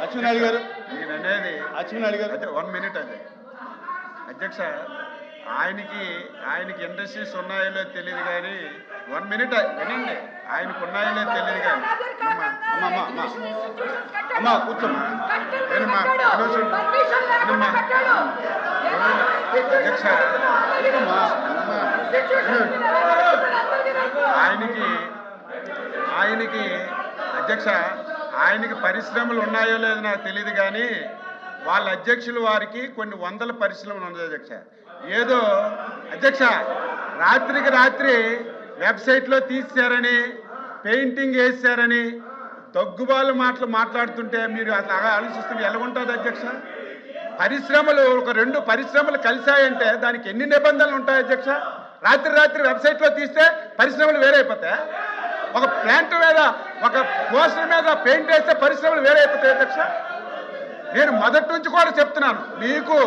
అచ్చెన్నాయుడు గారు నేను అనేది అచ్చెన్నాయుడు గారు అదే 1 మినిట్ అదే అధ్యక్ష ఆయనకి ఇండస్ట్రీస్ ఉన్నాయో లేదో తెలియదు కానీ 1 మినిట్ వినండి ఆయనకు ఉన్నాయో లేదో తెలియదు కానీ అమ్మా కూర్చోమ్మా వినమ్మా వినమ్మా అధ్యక్ష ఆయనకి అధ్యక్ష ఆయనకి పరిశ్రమలు ఉన్నాయో లేదో నాకు తెలియదు కానీ వాళ్ళ అధ్యక్షులు వారికి కొన్ని వందల పరిశ్రమలు ఉన్నాయి అధ్యక్ష. ఏదో అధ్యక్ష రాత్రికి రాత్రి వెబ్సైట్లో తీశారని పెయింటింగ్ వేసారని దగ్గుబాలు మాట్లాడుతుంటే మీరు అసలు ఆలోచిస్తుంటే ఎలాగుంటుంది అధ్యక్ష? పరిశ్రమలు ఒక 2 పరిశ్రమలు కలిశాయంటే దానికి ఎన్ని నిబంధనలు ఉంటాయి అధ్యక్ష? రాత్రి వెబ్సైట్లో తీస్తే పరిశ్రమలు వేరైపోతాయి. ఒక ప్లాంట్ మీద ఒక పోస్టర్ మీద పెయింట్ వేస్తే పరిశ్రమలు వేరైపోతాయి అధ్యక్ష. నేను మొదటి నుంచి కూడా చెప్తున్నాను, మీకు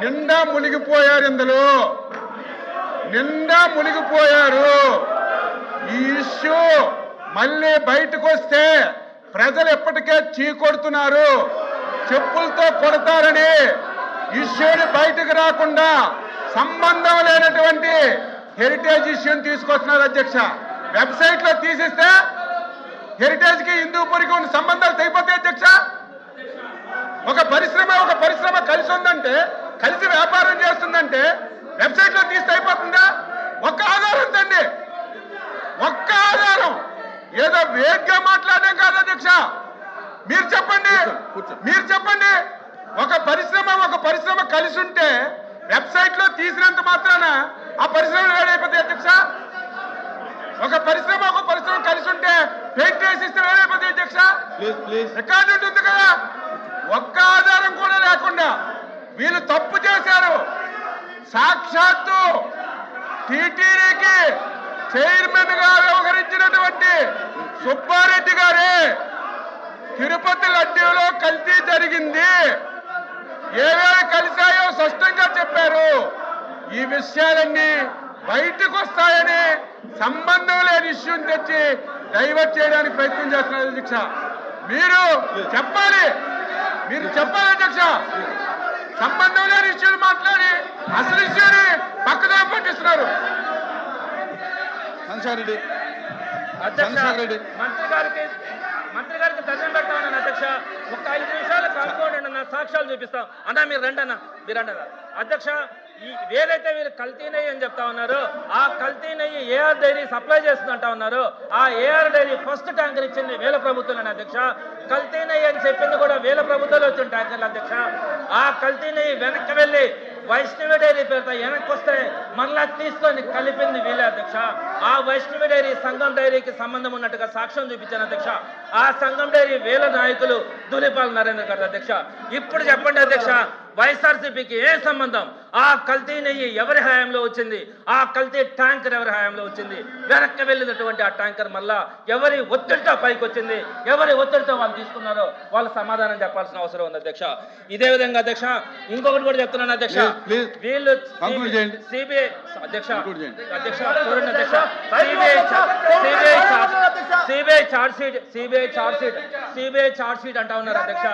నిండా మునిగిపోయారు, ఇందులో నిండా మునిగిపోయారు. ఈ ఇష్యూ మళ్ళీ బయటకు వస్తే ప్రజలు ఎప్పటికే చీకొడుతున్నారు, చెప్పులతో కొడతారని ఇష్యూని బయటకు రాకుండా సంబంధం లేనటువంటి హెరిటేజ్ ఇష్యూని తీసుకొస్తున్నారు అధ్యక్ష. వెబ్సైట్ లో తీసిస్తే హెరిటేజ్ కి హిందూపూర్కి ఉన్న సంబంధాలు తెగిపోతాయి అధ్యక్ష. ఒక పరిశ్రమ కలిసి ఉందంటే, కలిసి వ్యాపారం చేస్తుందంటే వెబ్సైట్ లో తీస్తే అయిపోతుందా? ఒక్క ఆధారం తండి, ఒక్క ఆధారం. ఏదో వేగ్గా మాట్లాడడం కాదు అధ్యక్ష. మీరు చెప్పండి ఒక పరిశ్రమ కలిసి ఉంటే వెబ్సైట్ లో తీసినంత మాత్రాన ఆ పరిశ్రమలు వేడైపోతాయి అధ్యక్ష. ఒక పరిశ్రమ కలిసి ఉంటే పెయింట్ వేసిస్తే వేడైపోతాయి అధ్యక్ష. రికార్డు ఉంటుంది కదా. ఒక్క ఆధారం కూడా లేకుండా వీళ్ళు తప్పు చేశారు. సాక్షాత్తు టీటీడీకి చైర్మన్ గా వ్యవహరించినటువంటి సుబ్బారెడ్డి గారే తిరుపతి లడ్డూలో కల్తీ జరిగింది, ఏవేవి కలిశాయో స్పష్టంగా చెప్పారు. ఈ విషయాలన్నీ బయటకు వస్తాయని సంబంధం లేని ఇష్యూని తెచ్చి డైవర్ట్ చేయడానికి ప్రయత్నం చేస్తున్నారు అధ్యక్ష. మీరు చెప్పాలి అధ్యక్ష. సంబంధం లేని ఇష్యూలు మాట్లాడి అసలు ఇష్యూని పక్కదో పట్టిస్తున్నారు. మంత్రి గారికి దండం పెడతా ఉన్నాను అధ్యక్ష. ఒక 5 నిమిషాలు కనుక్కోండి అన్న, సాక్ష్యాలు చూపిస్తాం అన్నా. మీరు రండి అధ్యక్ష. ఏదైతే వీళ్ళు కల్తీ నెయ్యి అని చెప్తా ఉన్నారు, ఆ కల్తీ నెయ్యి ఏఆర్ డైరీ సప్లై చేస్తుందంటా ఉన్నారు. ఆ ఏఆర్ డైరీ ఫస్ట్ ట్యాంకర్ ఇచ్చింది వేల ప్రభుత్వం అధ్యక్ష. కల్తీ నెయ్యి అని చెప్పింది కూడా వేల ప్రభుత్వాలు వచ్చిన ట్యాంకర్లు అధ్యక్ష. ఆ కల్తీ నెయ్యి వెనక్కి వెళ్ళి వైష్ణవి డైరీ పేరుతో వెనక్కి వస్తే మరలా తీసుకొని కలిపింది వీళ్ళే అధ్యక్ష. ఆ వైష్ణవి డైరీ సంఘం డైరీకి సంబంధం ఉన్నట్టుగా సాక్ష్యం చూపించాను అధ్యక్ష. ఆ సంఘం డైరీ వేల నాయకులు ధూళిపాల నరేంద్ర గారు అధ్యక్ష. ఇప్పుడు చెప్పండి అధ్యక్ష, వైఎస్ఆర్సీపీకి ఏ సంబంధం? ఆ కల్తీ నెయ్యి ఎవరి హయాంలో వచ్చింది? ఆ కల్తీ ట్యాంకర్ ఎవరి హయాంలో వచ్చింది? వెనక్కి వెళ్ళినటువంటి ఆ ట్యాంకర్ మళ్ళా ఎవరి ఒత్తిడితో పైకి వచ్చింది? ఎవరి ఒత్తిడితో వాళ్ళు తీసుకున్నారో వాళ్ళు సమాధానం చెప్పాల్సిన అవసరం ఉంది అధ్యక్ష. ఇదే విధంగా అధ్యక్ష ఇంకొకటి కూడా చెప్తున్నాను అధ్యక్ష. వీళ్ళు సిబిఐ అధ్యక్ష చూడండి అధ్యక్ష, సిబిఐ ఛార్జ్ షీట్ అంటా ఉన్నారు అధ్యక్ష.